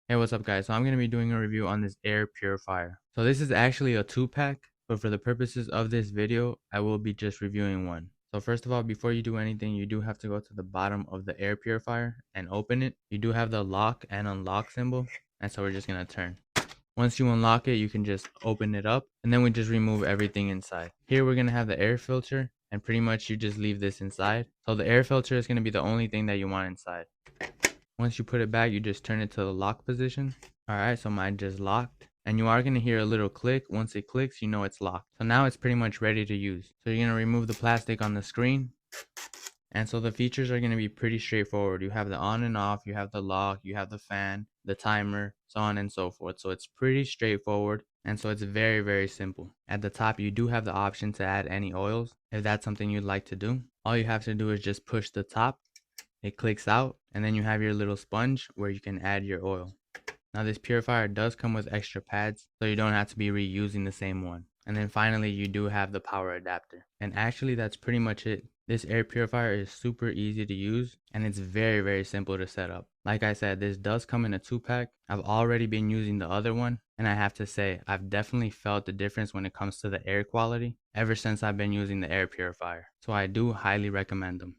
Hey, what's up guys? So I'm going to be doing a review on this air purifier. So this is actually a 2-pack, but for the purposes of this video, I will be just reviewing one. So first of all, before you do anything, you do have to go to the bottom of the air purifier and open it. You do have the lock and unlock symbol, and so we're just going to turn. Once you unlock it, you can just open it up, and then we just remove everything inside. Here we're going to have the air filter, and pretty much you just leave this inside. So the air filter is going to be the only thing that you want inside. Once you put it back, you just turn it to the lock position. Alright, so mine just locked. And you are going to hear a little click. Once it clicks, you know it's locked. So now it's pretty much ready to use. So you're going to remove the plastic on the screen. And so the features are going to be pretty straightforward. You have the on and off, you have the lock, you have the fan, the timer, so on and so forth. So it's pretty straightforward. And so it's very, very simple. At the top, you do have the option to add any oils if that's something you'd like to do. All you have to do is just push the top. It clicks out, and then you have your little sponge where you can add your oil. Now this purifier does come with extra pads, so you don't have to be reusing the same one. And then finally, you do have the power adapter. And actually that's pretty much it. This air purifier is super easy to use, and it's very, very simple to set up. Like I said, this does come in a 2-pack. I've already been using the other one, and I have to say, I've definitely felt the difference when it comes to the air quality ever since I've been using the air purifier. So I do highly recommend them.